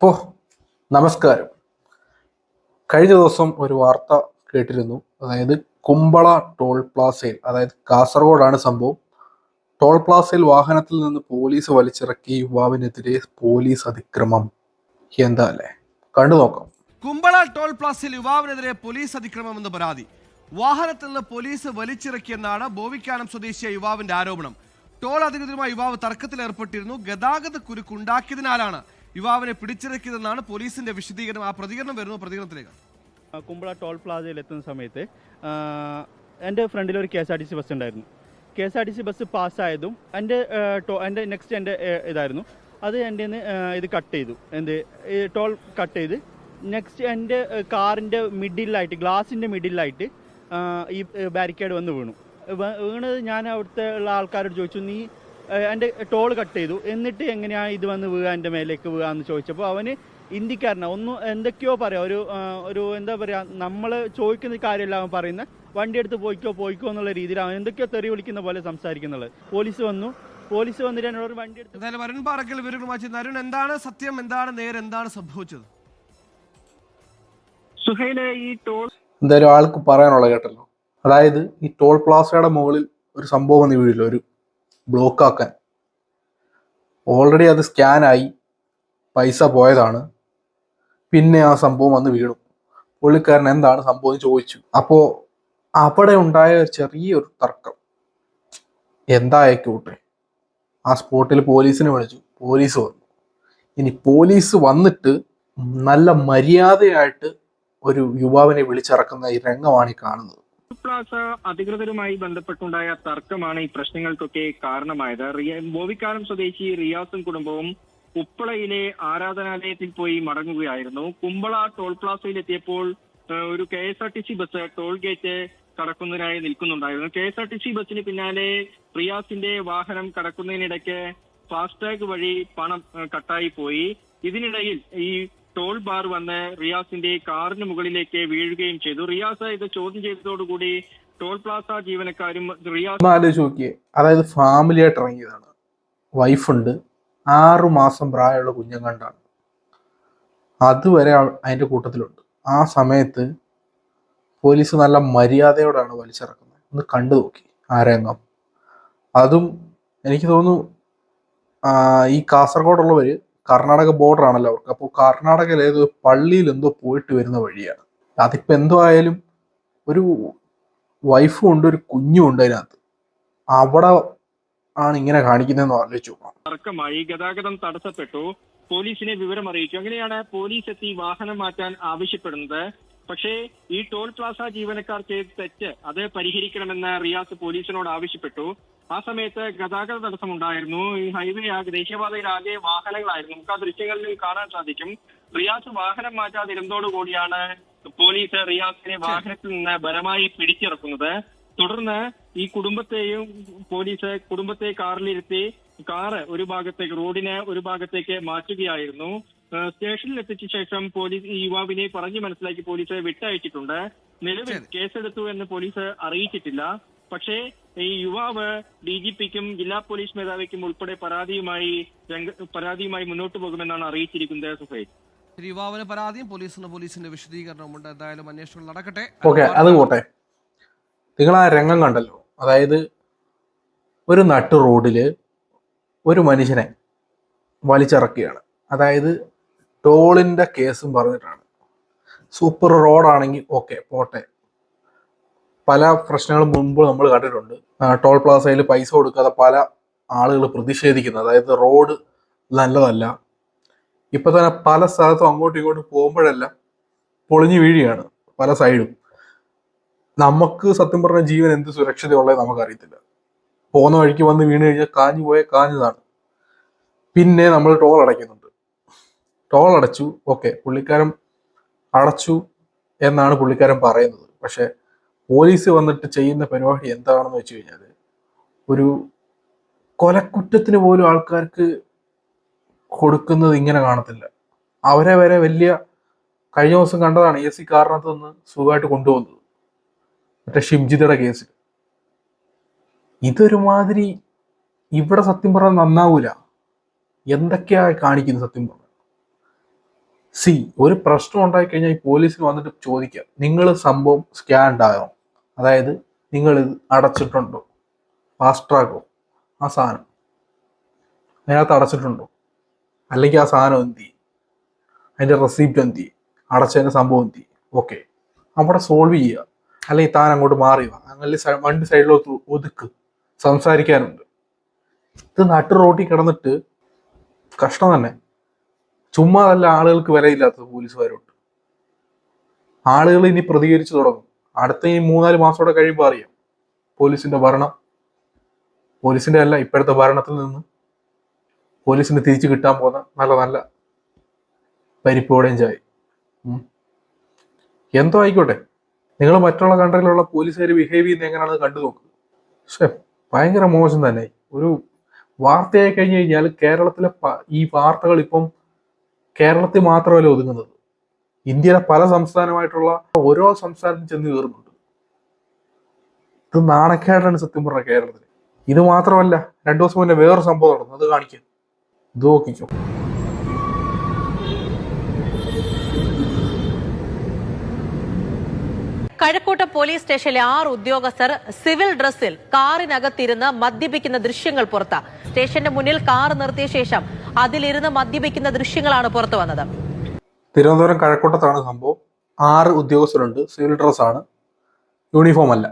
ഇപ്പോൾ നമസ്കാരം. കഴിഞ്ഞ ദിവസം ഒരു വാർത്ത കേട്ടിരുന്നു. അതായത് കുമ്പള ടോൾ പ്ലാസയിൽ, അതായത് കാസർഗോഡാണ് സംഭവം. ടോൾ പ്ലാസയിൽ വാഹനത്തിൽ നിന്ന് പോലീസ് വലിച്ചിറക്കിയ യുവാവിനെതിരെ പോലീസ് അതിക്രമം. എന്താ അല്ലേ, കണ്ടു നോക്കാം. കുമ്പള ടോൾ പ്ലാസയിൽ യുവാവിനെതിരെ പോലീസ് അതിക്രമമെന്ന് പരാതി. വാഹനത്തിൽ നിന്ന് പോലീസ് വലിച്ചിറക്കിയെന്നാണ് ബോവിക്കാനം സ്വദേശിയായ യുവാവിന്റെ ആരോപണം. ടോൾ അധികൃതരുമായി യുവാവ് തർക്കത്തിലേർപ്പെട്ടിരുന്നു. ഗതാഗത കുരുക്കുണ്ടാക്കിയതിനാലാണ് യുവാവിനെ പിടിച്ചിറക്കിയതെന്നാണ് പോലീസിന്റെ വിശദീകരണം. ആ പ്രതികരണം വരുന്നു, പ്രതികരണത്തിലേക്ക്. കുമ്പള ടോൾ പ്ലാസയിൽ എത്തുന്ന സമയത്ത് എൻ്റെ ഫ്രണ്ടിൽ ഒരു KSRTC ബസ് ഉണ്ടായിരുന്നു. KSRTC ബസ് പാസ്സായതും എൻ്റെ നെക്സ്റ്റ് ഇതായിരുന്നു. അത് എൻ്റെ ഇത് കട്ട് ചെയ്തു, ടോൾ കട്ട് ചെയ്ത് നെക്സ്റ്റ് എൻ്റെ കാറിൻ്റെ മിഡിലായിട്ട്, ഗ്ലാസിൻ്റെ മിഡിലായിട്ട് ഈ ബാരിക്കേഡ് വന്ന് വീണത്. ഞാൻ അവിടുത്തെ ഉള്ള ആൾക്കാരോട് ചോദിച്ചു, നീ എൻ്റെ ടോൾ കട്ട് ചെയ്തു, എന്നിട്ട് എങ്ങനെയാണ് ഇത് വന്ന് വീഴുക, എൻ്റെ മേലേക്ക് വീഴാന്ന് ചോദിച്ചപ്പോൾ അവന് ഇന്ത്യക്കാരനാണ്, എന്തൊക്കെയോ പറയാം, ഒരു എന്താ പറയുക, നമ്മൾ ചോദിക്കുന്ന കാര്യമല്ല അവൻ പറയുന്നത്. വണ്ടി എടുത്ത് പോയിക്കോ എന്നുള്ള രീതിയിൽ അവൻ എന്തൊക്കെയോ തെറി വിളിക്കുന്ന പോലെ സംസാരിക്കുന്നുള്ളത്. പോലീസ് വന്നിട്ട് എന്നോട് വണ്ടി എടുത്ത്. എന്തായാലും അരുൺ പാറക്കൽ വിവരങ്ങളുമായി ചേർന്നു. അരുൺ, എന്താണ് സത്യം, എന്താണ് നേരെ, എന്താണ് സംഭവിച്ചത്? എന്തായാലും ആൾക്ക് പറയാനുള്ള കേട്ടല്ലോ. അതായത് ഈ ടോൾ പ്ലാസയുടെ മുകളിൽ ഒരു സംഭവം വന്ന് വീഴില്ല, ഒരു ബ്ലോക്ക് ആക്കാൻ. ഓൾറെഡി അത് സ്കാനായി പൈസ പോയതാണ്. പിന്നെ ആ സംഭവം വന്ന് വീണു. പുള്ളിക്കാരൻ എന്താണ് സംഭവം ചോദിച്ചു. അപ്പോൾ അവിടെ ഉണ്ടായ ചെറിയൊരു തർക്കം എന്തായിക്കോട്ടെ, ആ സ്പോട്ടിൽ പോലീസിനെ വിളിച്ചു. പോലീസ് വന്നു. ഇനി പോലീസ് വന്നിട്ട് നല്ല മര്യാദയായിട്ട് ഒരു യുവാവിനെ വിളിച്ചിറക്കുന്ന ഈ രംഗമാണ് ഈ കാണുന്നത്. പ്ലാസ അധികൃതരുമായി ബന്ധപ്പെട്ടുണ്ടായ തർക്കമാണ് ഈ പ്രശ്നങ്ങൾക്കൊക്കെ കാരണമായത്. ബോവിക്കാനം സ്വദേശി റിയാസും കുടുംബവും ഉപ്പളയിലെ ആരാധനാലയത്തിൽ പോയി മടങ്ങുകയായിരുന്നു. കുമ്പള ടോൾ പ്ലാസയിൽ എത്തിയപ്പോൾ ഒരു KSRTC ബസ് ടോൾ ഗേറ്റ് കടക്കുന്നതിനായി നിൽക്കുന്നുണ്ടായിരുന്നു. KSRTC ബസിന് പിന്നാലെ റിയാസിന്റെ വാഹനം കടക്കുന്നതിനിടയ്ക്ക് ഫാസ്ടാഗ് വഴി പണം കട്ടായി പോയി. ഇതിനിടയിൽ ഈ ടോൾ ബാർ വന്ന് റിയാസിന്റെ കാറിന് മുകളിലേക്ക് വീഴുകയും ചെയ്തു. റിയാസ് ഇത് ചോദ്യം ചെയ്തതോടുകൂടി ടോൾ പ്ലാസ ജീവനക്കാരും റിയാസ് ആലോചിച്ച് നോക്കിയേ. അതായത് ഫാമിലി ആയിട്ട് ഇറങ്ങിയതാണ്, വൈഫുണ്ട്, 6 മാസം പ്രായമുള്ള കുഞ്ഞങ്ങണ്ടാണ്, അതുവരെ അതിന്റെ കൂട്ടത്തിലുണ്ട്. ആ സമയത്ത് പോലീസ് നല്ല മര്യാദയോടാണ് വലിച്ചിറക്കുന്നത്. ഒന്ന് കണ്ടു നോക്കി ആ രംഗം. അതും എനിക്ക് തോന്നുന്നു ഈ കാസർഗോഡുള്ളവര് കർണാടക ബോർഡർ ആണല്ലോ അവർക്ക്. അപ്പോൾ കർണാടകയിൽ ഏതോ പള്ളിയിൽ എന്തോ പോയിട്ട് വരുന്ന വഴിയാണ്. അതിപ്പോൾ എന്തോ ആയാലും ഒരു വൈഫും ഉണ്ട്, ഒരു കുഞ്ഞും ഉണ്ട് അതിനകത്ത്. അവിടെ ആണ് ഇങ്ങനെ കാണിക്കുന്നതെന്ന് ആലോചിച്ചു. തർക്കമായി, ഗതാഗതം തടസ്സപ്പെട്ടു. പോലീസിനെ വിവരം അറിയിച്ചു. അങ്ങനെയാണ് പോലീസ് എത്തി വാഹനം മാറ്റാൻ ആവശ്യപ്പെടുന്നത്. പക്ഷേ ഈ ടോൾ പ്ലാസ ജീവനക്കാർ ചെയ്ത തെറ്റ് അത് പരിഹരിക്കണമെന്ന് റിയാസ് പോലീസിനോട് ആവശ്യപ്പെട്ടു. ആ സമയത്ത് ഗതാഗത തടസ്സമുണ്ടായിരുന്നു. ഈ ഹൈവേ ദേശീയപാതയിലാകെ വാഹനങ്ങളായിരുന്നു. നമുക്ക് ആ ദൃശ്യങ്ങളിൽ കാണാൻ സാധിക്കും. റിയാസ് വാഹനം മാറ്റാതിരുന്നതോടുകൂടിയാണ് പോലീസ് റിയാസിനെ വാഹനത്തിൽ നിന്ന് ബലമായി പിടിച്ചിറക്കുന്നത്. തുടർന്ന് ഈ കുടുംബത്തെ കാറിലിരുത്തി കാറ് ഒരു ഭാഗത്തേക്ക്, റോഡിന് ഒരു ഭാഗത്തേക്ക് മാറ്റുകയായിരുന്നു. സ്റ്റേഷനിൽ എത്തിച്ച ശേഷം പോലീസ് ഈ യുവാവിനെ പറഞ്ഞു മനസ്സിലാക്കി പോലീസ് വിട്ടയച്ചിട്ടുണ്ട്. നിലവിൽ കേസെടുത്തു എന്ന് പോലീസ് അറിയിച്ചിട്ടില്ല. പക്ഷേ ഈ യുവാവ് DGPക്കും ജില്ലാ പോലീസ് മേധാവിക്കും ഉൾപ്പെടെ പരാതിയുമായി മുന്നോട്ട് പോകുമെന്നാണ് അറിയിച്ചിരിക്കുന്നത്. സുഹൈൽ, യുവാവിന് പരാതിയും പോലീസിന്റെ വിശദീകരണമുണ്ട്. എന്തായാലും അന്വേഷണം നടക്കട്ടെ. ഓക്കെ, അത് പോട്ടെ. നിങ്ങൾ ആ രംഗം കണ്ടല്ലോ. അതായത് ഒരു നട്ട് റോഡില് ഒരു മനുഷ്യനെ വലിച്ചിറക്കുകയാണ്. അതായത് ടോളിന്റെ കേസും പറഞ്ഞിട്ടാണ്. സൂപ്പർ റോഡാണെങ്കിൽ ഓക്കെ പോട്ടെ, പല പ്രശ്നങ്ങളും മുമ്പ് നമ്മൾ കണ്ടിട്ടുണ്ട്. ടോൾ പ്ലാസയിൽ പൈസ കൊടുക്കാതെ പല ആളുകൾ പ്രതിഷേധിക്കുന്നത്, അതായത് റോഡ് നല്ലതല്ല. ഇപ്പൊ തന്നെ പല സ്ഥലത്തും അങ്ങോട്ടും ഇങ്ങോട്ടും പോകുമ്പോഴെല്ലാം പൊളിഞ്ഞു വീഴുകയാണ് പല സൈഡും. നമുക്ക് സത്യം പറഞ്ഞ ജീവൻ എന്ത് സുരക്ഷിതയുള്ളത് നമുക്കറിയത്തില്ല. പോകുന്ന വഴിക്ക് വന്ന് വീണ് കഴിഞ്ഞാൽ കാഞ്ഞതാണ്. പിന്നെ നമ്മൾ ടോൾ അടയ്ക്കുന്നുണ്ട്. ടോൾ അടച്ചു, ഓക്കെ, പുള്ളിക്കാരൻ അടച്ചു എന്നാണ് പുള്ളിക്കാരൻ പറയുന്നത്. പക്ഷെ പോലീസ് വന്നിട്ട് ചെയ്യുന്ന പരിപാടി എന്താണെന്ന് വെച്ച് കഴിഞ്ഞാൽ, ഒരു കൊലക്കുറ്റത്തിന് പോലും ആൾക്കാർക്ക് കൊടുക്കുന്നത് ഇങ്ങനെ കാണത്തില്ല. അവരെ വരെ വലിയ, കഴിഞ്ഞ ദിവസം കണ്ടതാണ്, AC കാറിനകത്ത് നിന്ന് സുഖമായിട്ട് കൊണ്ടുപോകുന്നത്, മറ്റേ ഷിംജിതയുടെ കേസിൽ. ഇതൊരുമാതിരി ഇവിടെ സത്യം പറഞ്ഞാൽ നന്നാവൂല. എന്തൊക്കെയാ കാണിക്കുന്നത് സത്യം പറഞ്ഞാൽ. സി ഒരു പ്രശ്നം ഉണ്ടായി കഴിഞ്ഞാൽ ഈ പോലീസിന് വന്നിട്ട് ചോദിക്കാം, നിങ്ങൾ സംഭവം സ്കാൻഡ് ആയോ, അതായത് നിങ്ങൾ ഇത് അടച്ചിട്ടുണ്ടോ, ഫാസ്റ്റ് ട്രാക്കോ ആ സാധനം അതിനകത്ത് അടച്ചിട്ടുണ്ടോ, അല്ലെങ്കിൽ ആ സാധനം എന്ത് ചെയ്യും, അതിൻ്റെ റെസിപ്റ്റ് എന്ത് ചെയ്യും, അടച്ചതിൻ്റെ സംഭവം എന്ത് ചെയ്യും, ഓക്കെ അവിടെ സോൾവ് ചെയ്യുക. അല്ലെങ്കിൽ താൻ അങ്ങോട്ട് മാറിയുക, അങ്ങനെ വണ്ടി സൈഡിലോട്ട് ഒതുക്ക്, സംസാരിക്കാനുണ്ട്. ഇത് നട്ട് റോട്ടിൽ കിടന്നിട്ട് കഷ്ടം തന്നെ. ചുമ്മാ നല്ല ആളുകൾക്ക് വിലയില്ലാത്തത് പോലീസുകാരോട്ട്. ആളുകൾ ഇനി പ്രതികരിച്ചു തുടങ്ങും. അടുത്ത ഈ 3-4 മാസത്തോടെ കഴിയുമ്പോൾ അറിയാം പോലീസിന്റെ ഭരണം, പോലീസിന്റെ അല്ല ഇപ്പോഴത്തെ ഭരണത്തിൽ നിന്ന് പോലീസിന് തിരിച്ചു കിട്ടാൻ പോകുന്ന നല്ല നല്ല പരിപ്പോടെയും ചായ. എന്തോ ആയിക്കോട്ടെ, നിങ്ങൾ മറ്റുള്ള കൺട്രിയിലുള്ള പോലീസുകാർ ബിഹേവ് ചെയ്യുന്നത് എങ്ങനെയാണെന്ന് കണ്ടു നോക്കുക. പക്ഷെ ഭയങ്കര മോശം തന്നെ. ഒരു വാർത്തയായി കഴിഞ്ഞു കഴിഞ്ഞാൽ കേരളത്തിലെ ഈ വാർത്തകൾ ഇപ്പം കേരളത്തിൽ മാത്രമല്ല ഒതുങ്ങുന്നത്, ഇന്ത്യയിലെ പല സംസ്ഥാനമായിട്ടുള്ള ഓരോ സംസ്ഥാനത്തും ചെന്ന് കയറുന്നുണ്ട്. ഇത് നാണക്കേടാണ് സത്യം പറഞ്ഞ കേരളത്തിൽ. ഇത് മാത്രമല്ല, 2 ദിവസം മുന്നേ വേറൊരു സംഭവം നടന്നു, അത് കാണിക്കാം, ഇത് നോക്കിക്കോ. കഴക്കൂട്ടം പോലീസ് സ്റ്റേഷനിലെ 6 ഉദ്യോഗസ്ഥർ സിവിൽ ഡ്രസ്സിൽ കാറിനകത്തിരുന്ന് മദ്യപിക്കുന്ന ദൃശ്യങ്ങൾ പുറത്ത്. സ്റ്റേഷന്റെ മുന്നിൽ കാർ നിർത്തിയ ശേഷം അതിലിരുന്ന് മദ്യപിക്കുന്ന ദൃശ്യങ്ങളാണ് പുറത്തു വന്നത്. തിരുവനന്തപുരം കഴക്കൂട്ടത്താണ് സംഭവം. 6 ഉദ്യോഗസ്ഥരുണ്ട്, സിവിൽ ഡ്രസ്സാണ്, യൂണിഫോം അല്ല.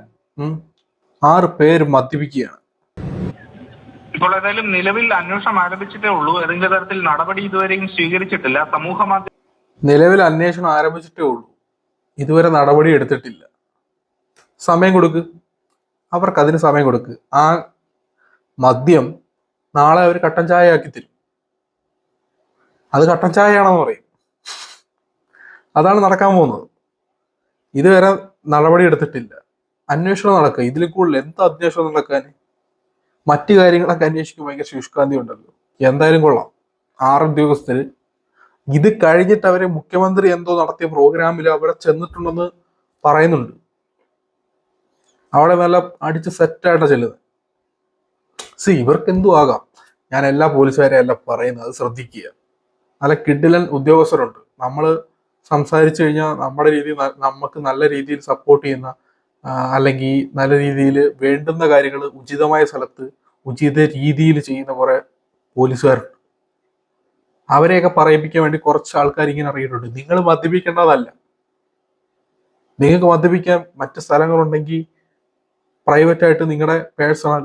6 പേര് മദ്യപിക്കുകയാണ്. ഇപ്പോൾ ഏതായാലും നിലവിൽ അന്വേഷണം ആരംഭിച്ചിട്ടേ ഉള്ളൂ. ഏതെങ്കിലും തരത്തിൽ നടപടി ഇതുവരെയും സ്വീകരിച്ചിട്ടില്ല. സമൂഹ മാധ്യമ നിലവിൽ അന്വേഷണം ആരംഭിച്ചിട്ടേ ഉള്ളൂ, ഇതുവരെ നടപടി എടുത്തിട്ടില്ല. സമയം കൊടുക്ക്, അവർക്ക് അതിന് സമയം കൊടുക്ക്. ആ മദ്യം നാളെ അവർ കട്ടൻ ചായ ആക്കി തരും, അത് കട്ടൻ ചായയാണെന്ന് പറയും. അതാണ് നടക്കാൻ പോകുന്നത്. ഇതുവരെ നടപടി എടുത്തിട്ടില്ല, അന്വേഷണം നടക്കുക. ഇതിൽ കൂടുതൽ എന്താ അന്വേഷണം നടക്കാൻ? മറ്റു കാര്യങ്ങളൊക്കെ അന്വേഷിക്കും ഭയങ്കര ശുഷ്കാന്തി ഉണ്ടല്ലോ. എന്തായാലും കൊള്ളാം. 6 ഉദ്യോഗസ്ഥര് ഇത് കഴിഞ്ഞിട്ട് അവരെ മുഖ്യമന്ത്രി എന്തോ നടത്തിയ പ്രോഗ്രാമിൽ അവിടെ ചെന്നിട്ടുണ്ടെന്ന് പറയുന്നുണ്ട്. അവിടെ നല്ല അടിച്ച് സെറ്റായിട്ടാണ് ചെല്ലുന്നത്. ഇവർക്ക് എന്തു ആകാം. ഞാൻ എല്ലാ പോലീസുകാരെയും അല്ല പറയുന്നത്, അത് ശ്രദ്ധിക്കുക. നല്ല കിഡിലൻ ഉദ്യോഗസ്ഥരുണ്ട്. നമ്മൾ സംസാരിച്ചു കഴിഞ്ഞാൽ നമ്മുടെ രീതിയിൽ നമുക്ക് നല്ല രീതിയിൽ സപ്പോർട്ട് ചെയ്യുന്ന, അല്ലെങ്കിൽ നല്ല രീതിയിൽ വേണ്ടുന്ന കാര്യങ്ങൾ ഉചിതമായ സ്ഥലത്ത് ഉചിത രീതിയിൽ ചെയ്യുന്ന കുറെ പോലീസുകാരുണ്ട്. അവരെയൊക്കെ പറയിപ്പിക്കാൻ വേണ്ടി കുറച്ച് ആൾക്കാർ ഇങ്ങനെ ഇറങ്ങിയിട്ടുണ്ട്. നിങ്ങൾ മദ്യപിക്കേണ്ടതല്ല, നിങ്ങൾക്ക് മദ്യപിക്കാൻ മറ്റ് സ്ഥലങ്ങളുണ്ടെങ്കിൽ പ്രൈവറ്റ് ആയിട്ട് നിങ്ങളുടെ പേഴ്സണൽ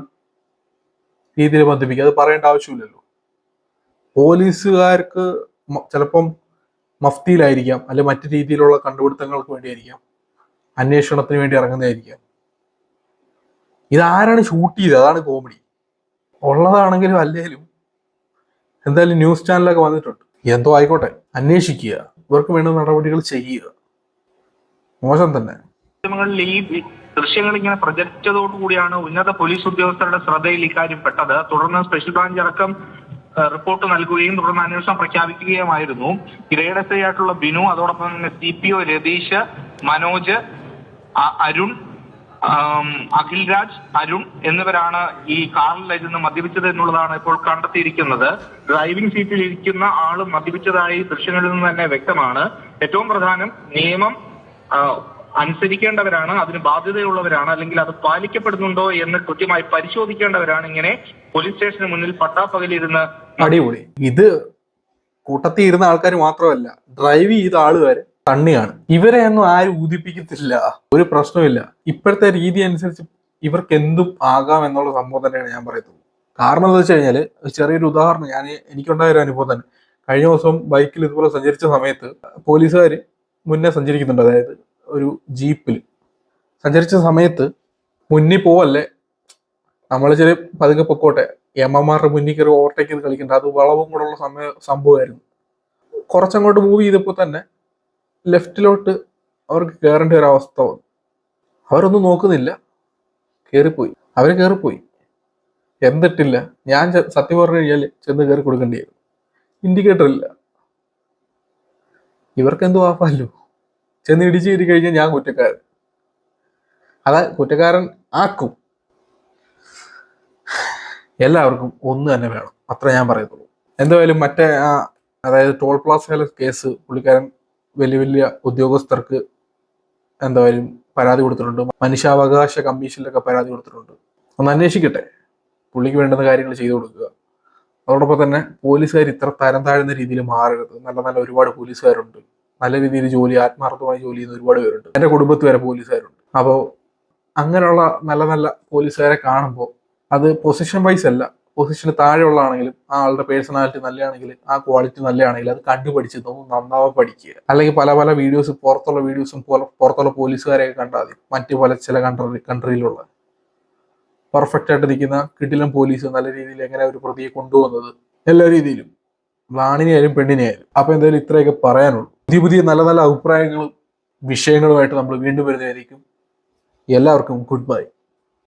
രീതിയിൽ മദ്യപിക്കുക, അത് പറയേണ്ട ആവശ്യമില്ലല്ലോ. പോലീസുകാർക്ക് ചിലപ്പം മഫ്തിയിലായിരിക്കാം, അല്ലെ മറ്റു രീതിയിലുള്ള കണ്ടുപിടുത്തങ്ങൾക്ക് വേണ്ടിയായിരിക്കാം, അന്വേഷണത്തിന് വേണ്ടി ഇറങ്ങുന്നതായിരിക്കാം. ഇതാരാണ് ഷൂട്ട് ചെയ്തത്? അതാണ് കോമഡി. ഉള്ളതാണെങ്കിലും അല്ലെങ്കിലും എന്തായാലും ന്യൂസ് ചാനലൊക്കെ വന്നിട്ടുണ്ട്. എന്തോ ആയിക്കോട്ടെ, അന്വേഷിക്കുക, ഇവർക്ക് വേണ്ട നടപടികൾ ചെയ്യുക. മോശം തന്നെ. ഈ ദൃശ്യങ്ങൾ ഇങ്ങനെ പ്രചരിച്ചതോടുകൂടിയാണ് ഉന്നത പോലീസ് ഉദ്യോഗസ്ഥരുടെ ശ്രദ്ധയിൽ ഇക്കാര്യം പെട്ടത്. തുടർന്ന് സ്പെഷ്യൽ ബ്രാഞ്ച് അടക്കം റിപ്പോർട്ട് നൽകുകയും തുടർന്ന് അന്വേഷണം പ്രഖ്യാപിക്കുകയുമായിരുന്നു. ഗ്രേഡ് എസ് ഐ ആയിട്ടുള്ള ബിനു, അതോടൊപ്പം തന്നെ CPO രതീഷ്, മനോജ്, അരുൺ, അഖിൽരാജ്, അരുൺ എന്നിവരാണ് ഈ കാറിലിരുന്ന് മദ്യപിച്ചത് എന്നുള്ളതാണ് ഇപ്പോൾ കണ്ടെത്തിയിരിക്കുന്നത്. ഡ്രൈവിംഗ് സീറ്റിൽ ഇരിക്കുന്ന ആള് മദ്യപിച്ചതായി ദൃശ്യങ്ങളിൽ നിന്ന് തന്നെ വ്യക്തമാണ്. ഏറ്റവും പ്രധാനം, നിയമം അനുസരിക്കേണ്ടവരാണ്, അതിന് ബാധ്യതയുള്ളവരാണ്, അല്ലെങ്കിൽ അത് പാലിക്കപ്പെടുന്നുണ്ടോ എന്ന് കൃത്യമായി പരിശോധിക്കേണ്ടവരാണ്. ഇങ്ങനെ പോലീസ് സ്റ്റേഷന് മുന്നിൽ പട്ടാപ്പകലിരുന്ന് അടിപൊളി. ഇത് കൂട്ടത്തിൽ ഇരുന്ന ആൾക്കാർ മാത്രമല്ല, ഡ്രൈവ് ചെയ്ത ആളുകാര് തണ്ണിയാണ്. ഇവരെ ഒന്നും ആരും ഊതിപ്പിക്കത്തില്ല, ഒരു പ്രശ്നമില്ല. ഇപ്പോഴത്തെ രീതി അനുസരിച്ച് ഇവർക്ക് എന്തും ആകാം എന്നുള്ള സംഭവം തന്നെയാണ് ഞാൻ പറയുന്നത്. കാരണം എന്താ വെച്ച് കഴിഞ്ഞാൽ, ചെറിയൊരു ഉദാഹരണം, എനിക്കുണ്ടായ ഒരു അനുഭവം തന്നെ. കഴിഞ്ഞ ദിവസം ബൈക്കിൽ ഇതുപോലെ സഞ്ചരിച്ച സമയത്ത് പോലീസുകാർ മുന്നേ സഞ്ചരിക്കുന്നുണ്ട്, അതായത് ഒരു ജീപ്പിൽ സഞ്ചരിച്ച സമയത്ത് മുന്നിൽ പോവല്ലേ, നമ്മൾ ചെറിയ പതുക്കെ പൊക്കോട്ടെ, എമ്മമാരുടെ മുന്നിൽ കയറി ഓവർടേക്ക് ചെയ്ത് കളിക്കണ്ട, അത് വളവും കൂടെ ഉള്ള സംഭവമായിരുന്നു. കുറച്ചങ്ങോട്ട് മൂവ് ചെയ്തപ്പോൾ തന്നെ ലെഫ്റ്റിലോട്ട് അവർക്ക് കയറേണ്ട ഒരു അവസ്ഥ വന്നു. അവരൊന്നും നോക്കുന്നില്ല, കയറിപ്പോയി. അവർ കയറിപ്പോയി, എന്തിട്ടില്ല. ഞാൻ സത്യം പറഞ്ഞു കഴിഞ്ഞാൽ ചെന്ന് കയറി കൊടുക്കേണ്ടിയായിരുന്നു. ഇൻഡിക്കേറ്റർ ഇല്ല. ഇവർക്കെന്തോ ആഫല്ലോ, ചെന്ന് ഇടിച്ചു കയറി കഴിഞ്ഞാൽ ഞാൻ കുറ്റക്കാരൻ. അതാ കുറ്റക്കാരൻ ആക്കും. എല്ലാവർക്കും ഒന്ന് തന്നെ വേണം, അത്ര ഞാൻ പറയത്തുള്ളൂ. എന്തായാലും മറ്റേ അതായത് ടോൾ പ്ലാസയിലെ കേസ് പുള്ളിക്കാരൻ വലിയ വലിയ ഉദ്യോഗസ്ഥർക്ക് എന്തായാലും പരാതി കൊടുത്തിട്ടുണ്ട്, മനുഷ്യാവകാശ കമ്മീഷനിലൊക്കെ പരാതി കൊടുത്തിട്ടുണ്ട്. ഒന്ന് അന്വേഷിക്കട്ടെ, പുള്ളിക്ക് വേണ്ടുന്ന കാര്യങ്ങൾ ചെയ്തു കൊടുക്കുക. അതോടൊപ്പം തന്നെ പോലീസുകാർ ഇത്ര തരം താഴ്ന്ന രീതിയിൽ മാറരുത്. നല്ല നല്ല ഒരുപാട് പോലീസുകാരുണ്ട്, നല്ല രീതിയിൽ ആത്മാർത്ഥമായി ജോലി ചെയ്യുന്ന ഒരുപാട് പേരുണ്ട്. എൻ്റെ കുടുംബത്തിൽ വരെ പോലീസുകാരുണ്ട്. അപ്പോൾ അങ്ങനെയുള്ള നല്ല നല്ല പോലീസുകാരെ കാണുമ്പോൾ അത് പൊസിഷൻ വൈസ് അല്ല, പൊസിഷന് താഴെയുള്ളതാണെങ്കിലും ആ ആളുടെ പേഴ്സണാലിറ്റി നല്ലതാണെങ്കിൽ, ആ ക്വാളിറ്റി നല്ലതാണെങ്കിൽ അത് കണ്ടുപഠിച്ച് നന്നാവാൻ പഠിക്കുക. അല്ലെങ്കിൽ പല പല വീഡിയോസ്, പുറത്തുള്ള വീഡിയോസും പുറത്തുള്ള പോലീസുകാരെയൊക്കെ കണ്ടാൽ മതി. മറ്റു പല ചില കൺട്രിയിലുള്ള പെർഫെക്റ്റ് ആയിട്ട് നിൽക്കുന്ന കിടിലൻ പോലീസ് നല്ല രീതിയിൽ എങ്ങനെ ഒരു പ്രതിയെ കൊണ്ടുപോകുന്നത്, എല്ലാ രീതിയിലും, ആണിനെയായാലും പെണ്ണിനെയായാലും. അപ്പൊ എന്തായാലും ഇത്രയൊക്കെ പറയാനുള്ളൂ. പുതിയ പുതിയ നല്ല നല്ല അഭിപ്രായങ്ങളും വിഷയങ്ങളുമായിട്ട് നമ്മൾ വീണ്ടും വരുന്നതായിരിക്കും. എല്ലാവർക്കും ഗുഡ് ബൈ.